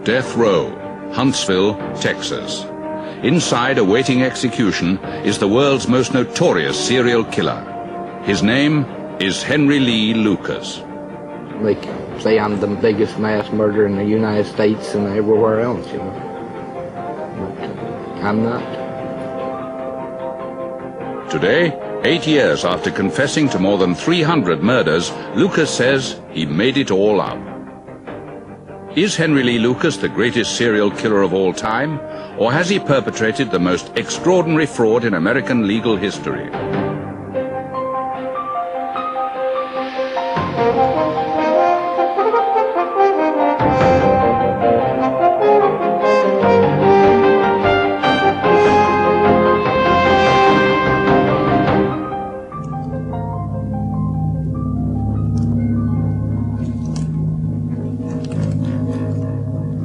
Death Row, Huntsville, Texas. Inside, awaiting execution, is the world's most notorious serial killer. His name is Henry Lee Lucas. They say I'm the biggest mass murderer in the United States and everywhere else, you know. But I'm not. Today, 8 years after confessing to more than 300 murders, Lucas says he made it all up. Is Henry Lee Lucas the greatest serial killer of all time, or has he perpetrated the most extraordinary fraud in American legal history?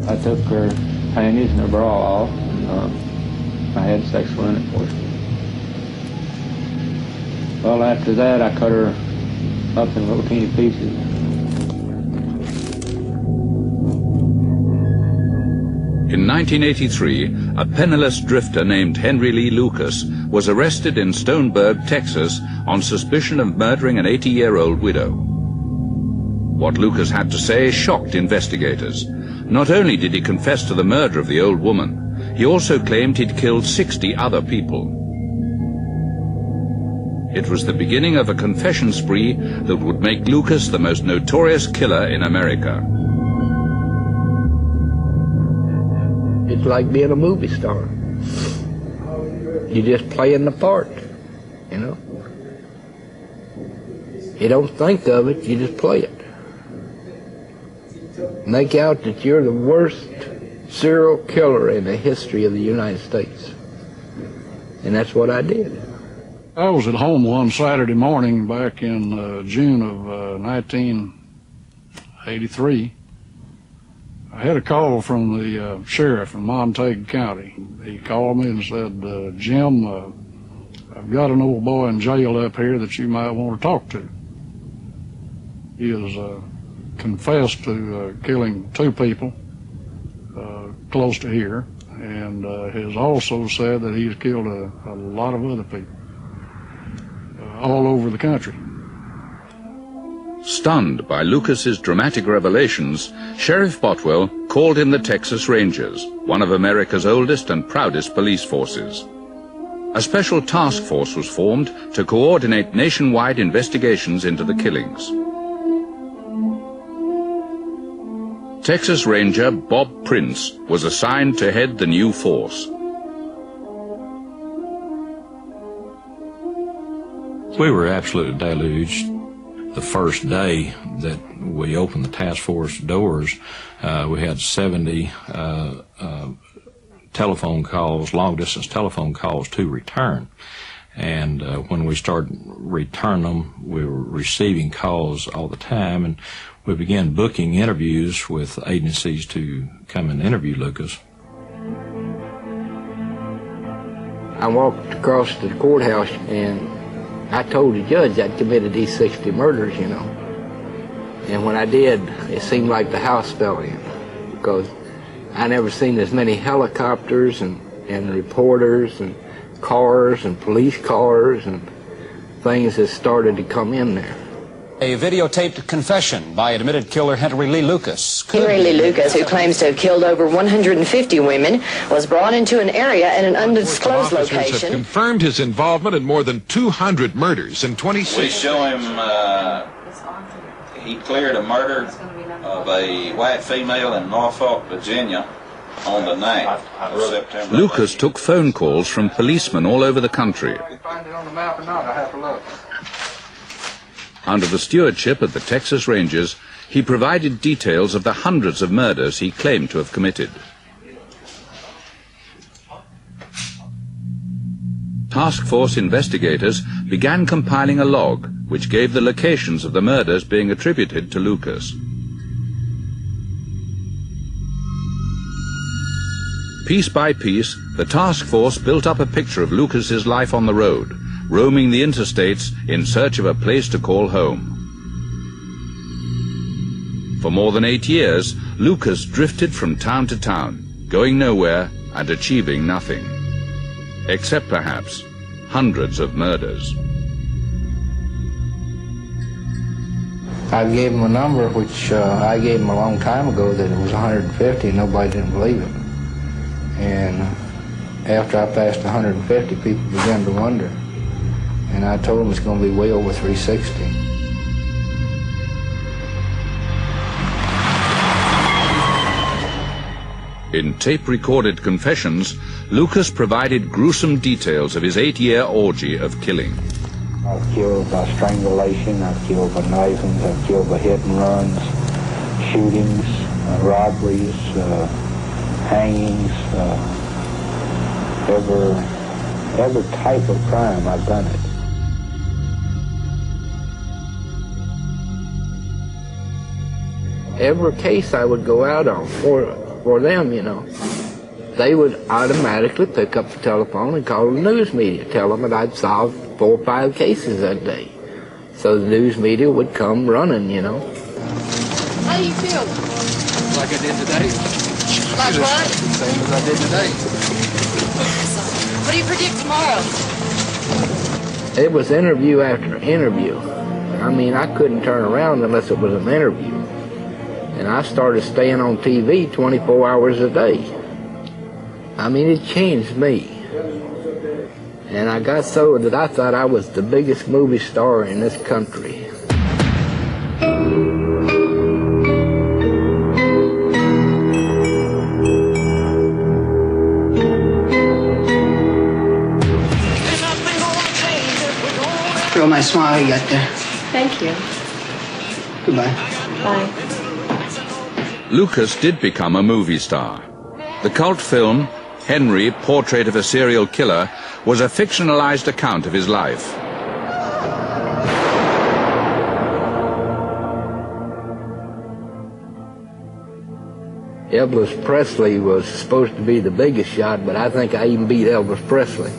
I took her panties and her bra off, and I had sexual intercourse. Well, after that, I cut her up in little teeny pieces. In 1983, a penniless drifter named Henry Lee Lucas was arrested in Stoneburg, Texas, on suspicion of murdering an 80-year-old widow. What Lucas had to say shocked investigators. Not only did he confess to the murder of the old woman, he also claimed he'd killed 60 other people. It was the beginning of a confession spree that would make Lucas the most notorious killer in America. It's like being a movie star. You're just playing the part, you know. You don't think of it, you just play it. Make out that you're the worst serial killer in the history of the United States. And that's what I did. I was at home one Saturday morning back in June of 1983. I had a call from the sheriff in Montague County. He called me and said, Jim, I've got an old boy in jail up here that you might want to talk to. He is confessed to killing 2 people close to here, and has also said that he's killed a lot of other people all over the country. Stunned by Lucas's dramatic revelations, Sheriff Bothwell called in the Texas Rangers, one of America's oldest and proudest police forces. A special task force was formed to coordinate nationwide investigations into the killings. Texas Ranger Bob Prince was assigned to head the new force. We were absolutely deluged. The first day that we opened the task force doors, we had 70 telephone calls, long-distance telephone calls to return. And when we started returning them, we were receiving calls all the time, and we began booking interviews with agencies to come and interview Lucas. I walked across to the courthouse and I told the judge I'd committed these 60 murders, you know. And when I did, it seemed like the house fell in, because I never seen as many helicopters and reporters and cars and police cars and things that started to come in there. A videotaped confession by admitted killer Henry Lee Lucas. Henry Lee Lucas, who claims to have killed over 150 women, was brought into an area in an undisclosed location. Officers have confirmed his involvement in more than 200 murders in 26. We show him he cleared a murder of a white female in Norfolk, Virginia on the 9th of September. Lucas took phone calls from policemen all over the country. Find it on the map or not, I have to look. Under the stewardship of the Texas Rangers, he provided details of the hundreds of murders he claimed to have committed. Task force investigators began compiling a log which gave the locations of the murders being attributed to Lucas. Piece by piece, the task force built up a picture of Lucas's life on the road, roaming the interstates in search of a place to call home. For more than 8 years, Lucas drifted from town to town, going nowhere and achieving nothing. Except perhaps hundreds of murders. I gave him a number, which I gave him a long time ago, that it was 150, and nobody didn't believe it. And after I passed 150, people began to wonder. And I told them it's going to be way over 360. In tape-recorded confessions, Lucas provided gruesome details of his 8-year orgy of killing. I've killed by strangulation, I've killed by knifings, I've killed by hit and runs, shootings, robberies, hangings, every type of crime, I've done it. Every case I would go out on for them, you know, they would automatically pick up the telephone and call the news media, tell them that I'd solved 4 or 5 cases that day. So the news media would come running, you know. How do you feel? Like I did today. Like what? Same as I did today. What do you predict tomorrow? It was interview after interview. I mean, I couldn't turn around unless it was an interview. And I started staying on TV 24 hours a day. I mean, it changed me. And I got so that I thought I was the biggest movie star in this country. Real nice smile you got there. Thank you. Goodbye. Bye. Lucas did become a movie star. The cult film, Henry, Portrait of a Serial Killer, was a fictionalized account of his life. Elvis Presley was supposed to be the biggest shot, but I think I even beat Elvis Presley.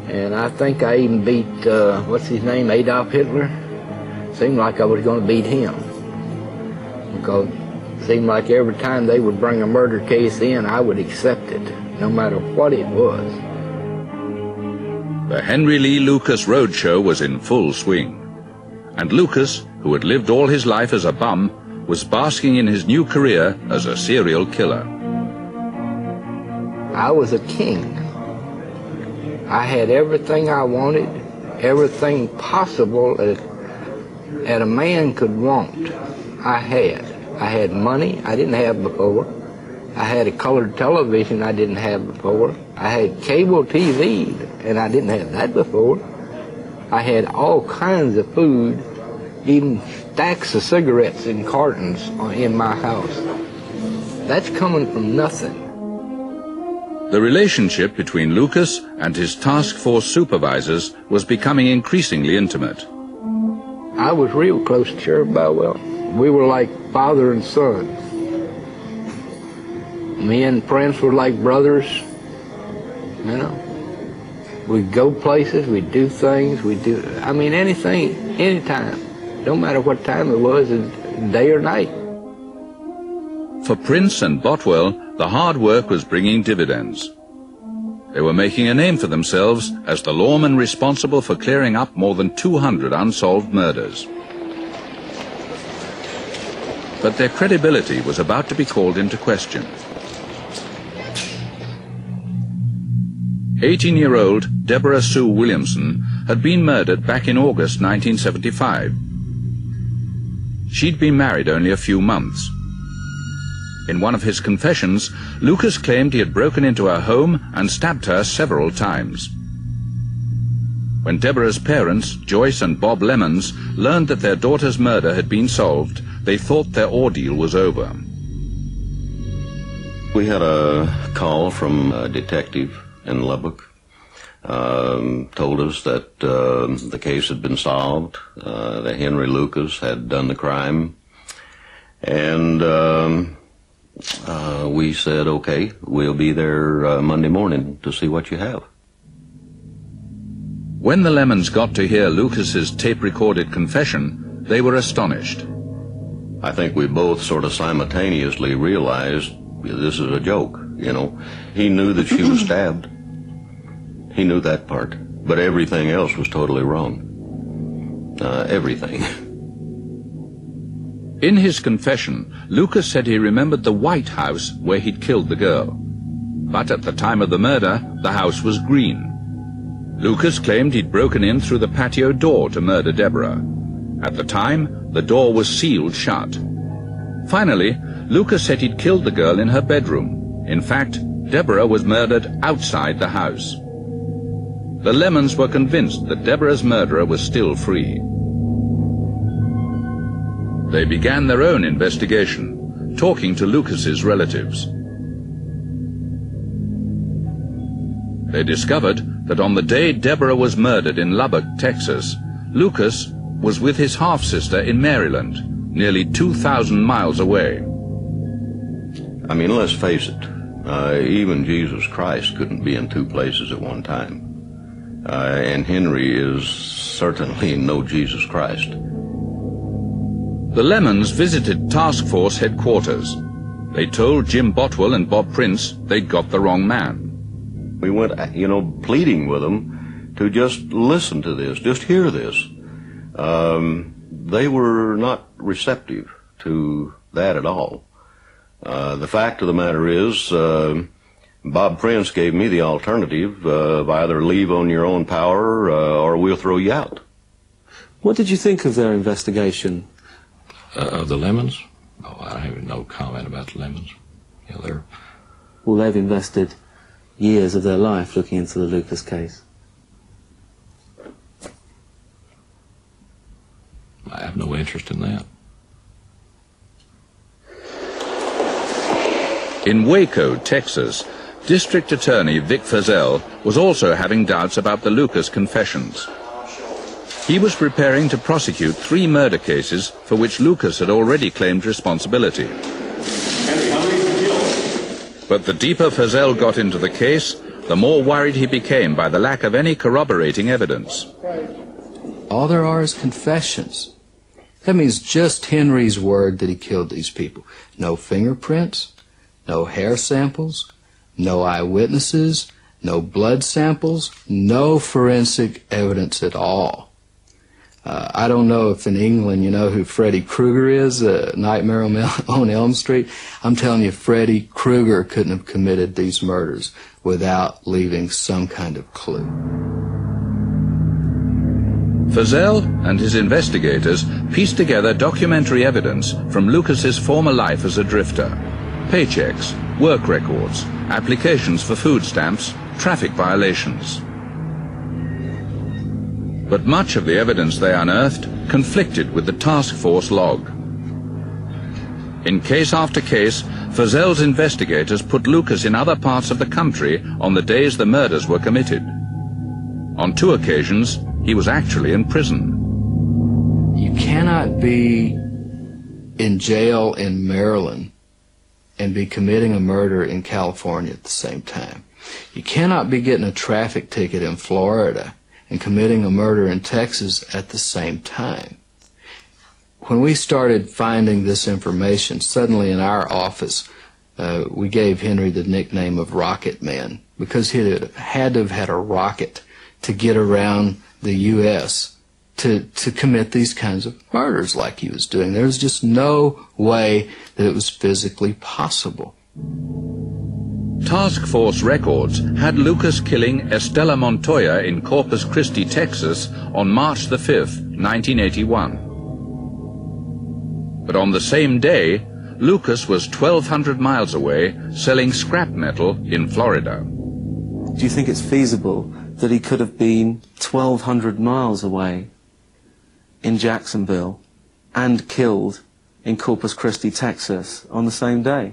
And I think I even beat, what's his name, Adolf Hitler? Seemed like I was going to beat him. Because it seemed like every time they would bring a murder case in, I would accept it, no matter what it was. The Henry Lee Lucas Roadshow was in full swing. And Lucas, who had lived all his life as a bum, was basking in his new career as a serial killer. I was a king. I had everything I wanted, everything possible that a man could want. I had money I didn't have before. I had a colored television I didn't have before. I had cable TV, and I didn't have that before. I had all kinds of food, even stacks of cigarettes in cartons in my house. That's coming from nothing. The relationship between Lucas and his task force supervisors was becoming increasingly intimate. I was real close to Sheriff Bow-Well. We were like father and son. Me and Prince were like brothers, you know. We'd go places, we'd do things, I mean, anything, anytime. Don't matter what time it was, day or night. For Prince and Bothwell, the hard work was bringing dividends. They were making a name for themselves as the lawmen responsible for clearing up more than 200 unsolved murders. But their credibility was about to be called into question. 18-year-old Deborah Sue Williamson had been murdered back in August 1975. She'd been married only a few months. In one of his confessions, Lucas claimed he had broken into her home and stabbed her several times. When Deborah's parents, Joyce and Bob Lemons, learned that their daughter's murder had been solved, they thought their ordeal was over. We had a call from a detective in Lubbock. Told us that the case had been solved, that Henry Lucas had done the crime. And we said, okay, we'll be there Monday morning to see what you have. When the Lemons got to hear Lucas's tape-recorded confession, they were astonished. I think we both sort of simultaneously realized this is a joke, you know. He knew that she was stabbed. He knew that part. But everything else was totally wrong. Everything. In his confession, Lucas said he remembered the White House where he'd killed the girl. But at the time of the murder, the house was green. Lucas claimed he'd broken in through the patio door to murder Deborah. At the time, the door was sealed shut. Finally, Lucas said he'd killed the girl in her bedroom. In fact, Deborah was murdered outside the house. The Lemons were convinced that Deborah's murderer was still free. They began their own investigation, talking to Lucas's relatives. They discovered that on the day Deborah was murdered in Lubbock, Texas, Lucas was with his half-sister in Maryland, nearly 2,000 miles away. I mean, let's face it, even Jesus Christ couldn't be in two places at one time. And Henry is certainly no Jesus Christ. The Lemons visited Task Force headquarters. They told Jim Botwell and Bob Prince they'd got the wrong man. We went, you know, pleading with them to just listen to this, just hear this. They were not receptive to that at all. The fact of the matter is, Bob Prince gave me the alternative of either leave on your own power or we'll throw you out. What did you think of their investigation? Of the Lemons? Oh, I have no comment about the Lemons. Yeah, they're... Well, they've invested years of their life looking into the Lucas case. I have no interest in that. In Waco, Texas, District Attorney Vic Feazell was also having doubts about the Lucas confessions. He was preparing to prosecute 3 murder cases for which Lucas had already claimed responsibility. But the deeper Feazell got into the case, the more worried he became by the lack of any corroborating evidence. All there are is confessions. That means just Henry's word that he killed these people. No fingerprints, no hair samples, no eyewitnesses, no blood samples, no forensic evidence at all. I don't know if in England you know who Freddy Krueger is, Nightmare on Elm Street. I'm telling you, Freddy Krueger couldn't have committed these murders without leaving some kind of clue. Feazell and his investigators pieced together documentary evidence from Lucas's former life as a drifter. Paychecks, work records, applications for food stamps, traffic violations. But much of the evidence they unearthed conflicted with the task force log. In case after case, Feazell's investigators put Lucas in other parts of the country on the days the murders were committed. On 2 occasions, he was actually in prison. You cannot be in jail in Maryland and be committing a murder in California at the same time. You cannot be getting a traffic ticket in Florida and committing a murder in Texas at the same time. When we started finding this information, suddenly in our office, we gave Henry the nickname of Rocket Man, because he had to have had a rocket to get around the U.S. to commit these kinds of murders like he was doing. There was just no way that it was physically possible. Task Force records had Lucas killing Estela Montoya in Corpus Christi, Texas on March the 5th, 1981. But on the same day, Lucas was 1,200 miles away selling scrap metal in Florida. Do you think it's feasible that he could have been 1,200 miles away in Jacksonville and killed in Corpus Christi, Texas on the same day?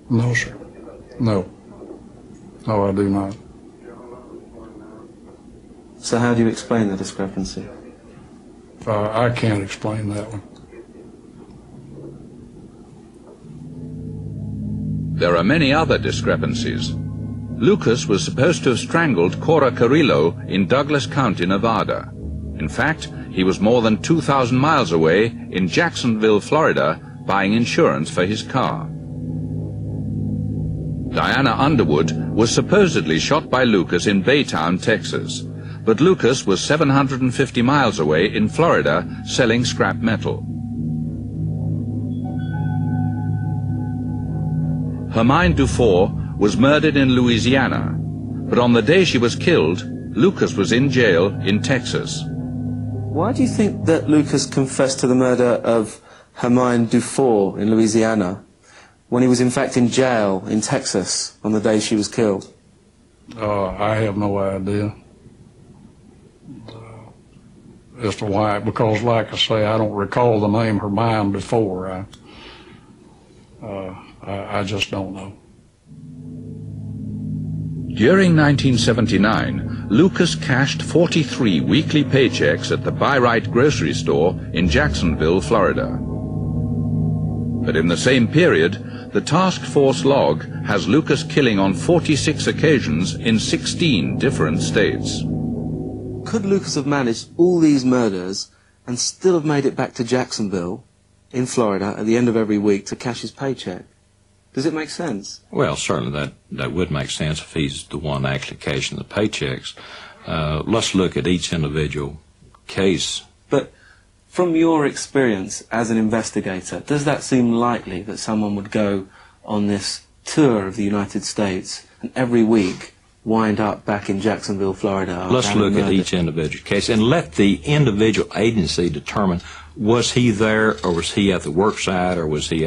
No, sir. No. No, I do not. So how do you explain the discrepancy? I can't explain that one. There are many other discrepancies. Lucas was supposed to have strangled Cora Carrillo in Douglas County, Nevada. In fact, he was more than 2,000 miles away in Jacksonville, Florida, buying insurance for his car. Diana Underwood was supposedly shot by Lucas in Baytown, Texas, but Lucas was 750 miles away in Florida selling scrap metal. Hermine Dufour was murdered in Louisiana, but on the day she was killed, Lucas was in jail in Texas. Why do you think that Lucas confessed to the murder of Hermine Dufour in Louisiana when he was in fact in jail in Texas on the day she was killed? I have no idea as to why, because like I say, I don't recall the name Hermine Dufour. I just don't know. During 1979, Lucas cashed 43 weekly paychecks at the Buy-Right grocery store in Jacksonville, Florida. But in the same period, the task force log has Lucas killing on 46 occasions in 16 different states. Could Lucas have managed all these murders and still have made it back to Jacksonville in Florida at the end of every week to cash his paycheck? Does it make sense? Well, certainly that would make sense if he's the one actually cashing the paychecks. Let's look at each individual case. But from your experience as an investigator, does that seem likely that someone would go on this tour of the United States and every week wind up back in Jacksonville, Florida? Let's look at each individual case and let the individual agency determine, was he there or was he at the work site or was he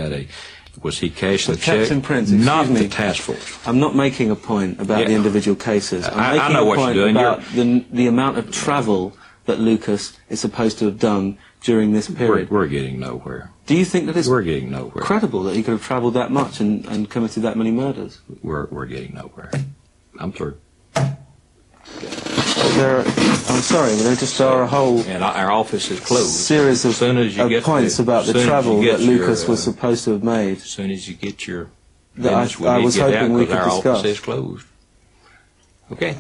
cashing the check? Captain Prince, not the task force. I'm not making a point about the individual cases. I'm making I know a what point you're doing. About the amount of travel that Lucas is supposed to have done during this period. We're getting nowhere. Do you think that it's we're getting nowhere. Credible that he could have travelled that much and committed that many murders? We're getting nowhere. I'm through. I'm sorry, but there just are a whole and our office is closed. Series of points about the travel that Lucas was supposed to have made. As soon as you get your that I was hoping we could our discuss. Office is closed. Okay.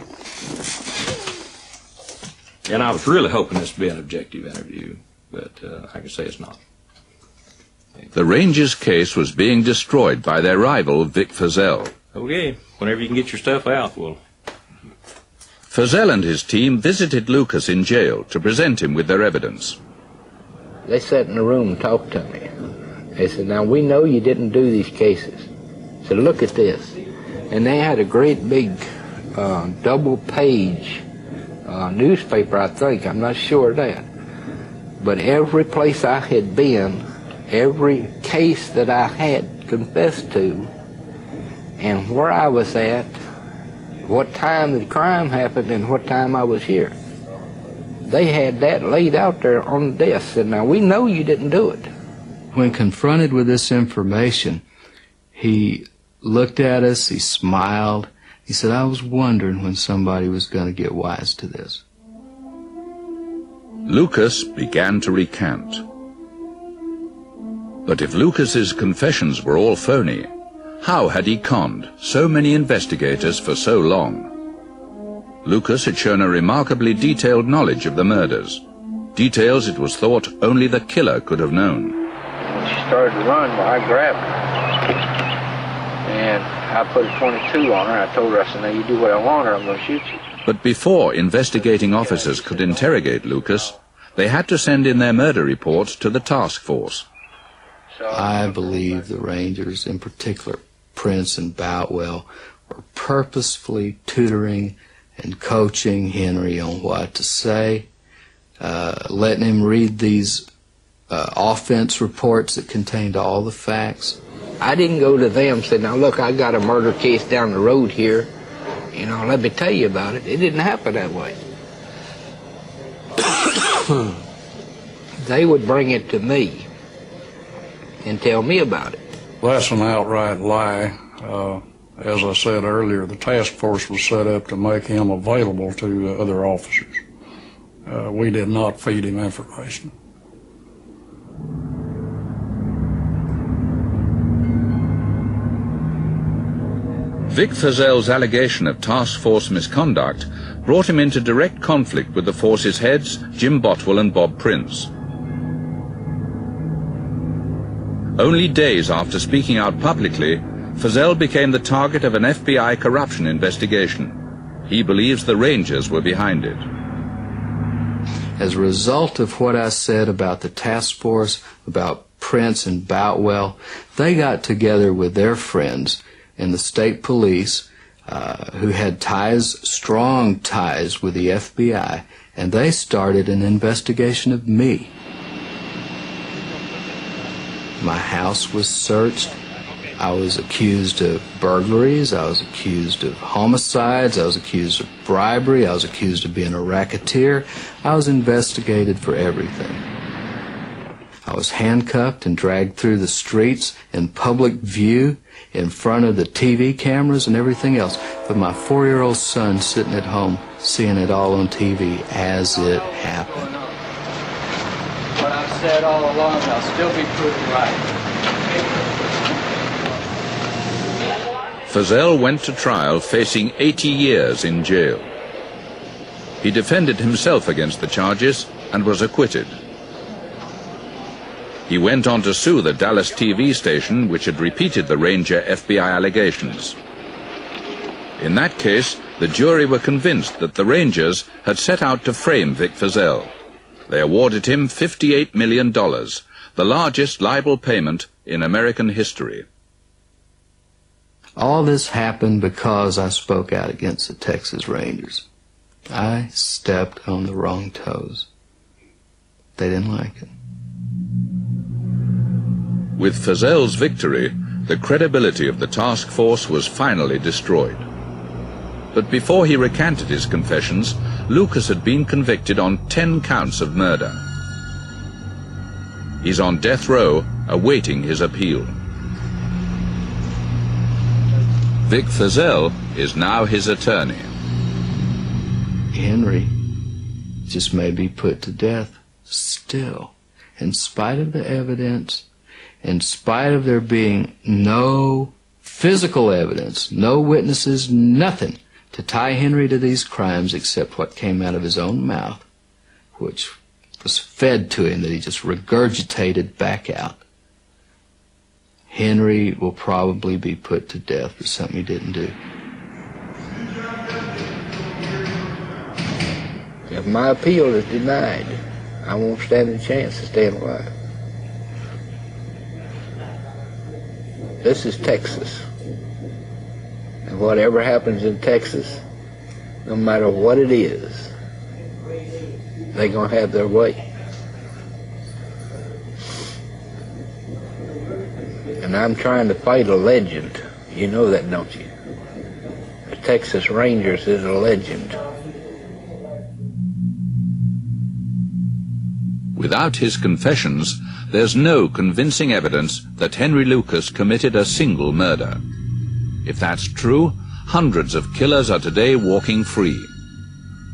And I was really hoping this would be an objective interview, but I can say it's not. The Rangers case was being destroyed by their rival, Vic Feazell. Okay, whenever you can get your stuff out, well. Feazell and his team visited Lucas in jail to present him with their evidence. They sat in the room and talked to me. They said, now we know you didn't do these cases. So look at this. And they had a great big double-page newspaper, I think. I'm not sure of that. But every place I had been, every case that I had confessed to, and where I was at, what time the crime happened, and what time I was here. They had that laid out there on the desk. Said, now we know you didn't do it. When confronted with this information, he looked at us, he smiled. He said, I was wondering when somebody was going to get wise to this. Lucas began to recant. But if Lucas's confessions were all phony, how had he conned so many investigators for so long? Lucas had shown a remarkably detailed knowledge of the murders, details it was thought only the killer could have known. When she started to run, well, I grabbed her. And I put a 22 on her. I told her, I said, now you do what I want or I'm going to shoot you. But before investigating officers could interrogate Lucas, they had to send in their murder reports to the task force. I believe the Rangers, in particular Prince and Boutwell, were purposefully tutoring and coaching Henry on what to say, letting him read these offense reports that contained all the facts. I didn't go to them and say, now look, I got a murder case down the road here. You know, let me tell you about it. It didn't happen that way. They would bring it to me and tell me about it. That's an outright lie. As I said earlier, the task force was set up to make him available to other officers. We did not feed him information. Vic Feazell's allegation of task force misconduct brought him into direct conflict with the force's heads, Jim Botwell and Bob Prince. Only days after speaking out publicly, Feazell became the target of an FBI corruption investigation. He believes the Rangers were behind it. As a result of what I said about the task force, about Prince and Boutwell, they got together with their friends in the state police who had ties, strong ties with the FBI, and they started an investigation of me. My house was searched. I was accused of burglaries, I was accused of homicides, I was accused of bribery, I was accused of being a racketeer. I was investigated for everything. I was handcuffed and dragged through the streets in public view in front of the TV cameras and everything else, with my 4-year-old son sitting at home seeing it all on TV as it happened. What I've said all along, I'll still be proven right. Feazell went to trial facing 80 years in jail. He defended himself against the charges and was acquitted. He went on to sue the Dallas TV station, which had repeated the Ranger FBI allegations. In that case, the jury were convinced that the Rangers had set out to frame Vic Feazell. They awarded him $58 million, the largest libel payment in American history. All this happened because I spoke out against the Texas Rangers. I stepped on the wrong toes. They didn't like it. With Feazell's victory, the credibility of the task force was finally destroyed. But before he recanted his confessions, Lucas had been convicted on 10 counts of murder. He's on death row, awaiting his appeal. Vic Feazell is now his attorney. Henry just may be put to death still, in spite of the evidence, in spite of there being no physical evidence, no witnesses, nothing to tie Henry to these crimes except what came out of his own mouth, which was fed to him that he just regurgitated back out. Henry will probably be put to death for something he didn't do. If my appeal is denied, I won't stand a chance of staying alive. This is Texas. And whatever happens in Texas, no matter what it is, they're going to have their way. And I'm trying to fight a legend. You know that, don't you? The Texas Rangers is a legend. Without his confessions, there's no convincing evidence that Henry Lucas committed a single murder. If that's true, hundreds of killers are today walking free.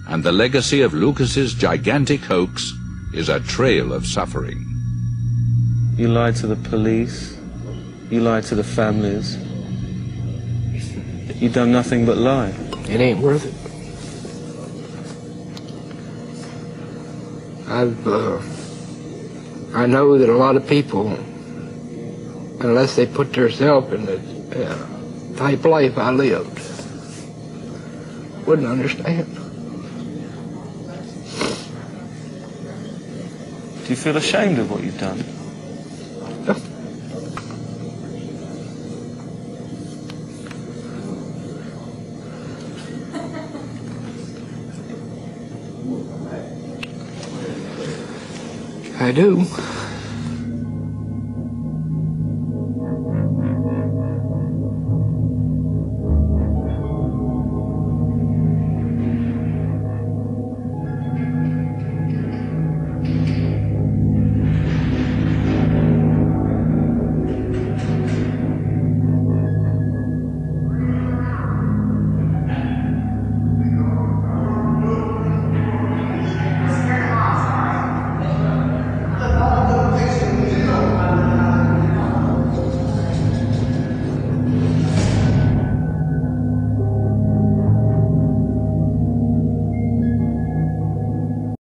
And the legacy of Lucas's gigantic hoax is a trail of suffering. You lied to the police. You lied to the families. You've done nothing but lie. It ain't worth it. I know that a lot of people, unless they put themselves in the type of life I lived, wouldn't understand. Do you feel ashamed of what you've done? No. I do.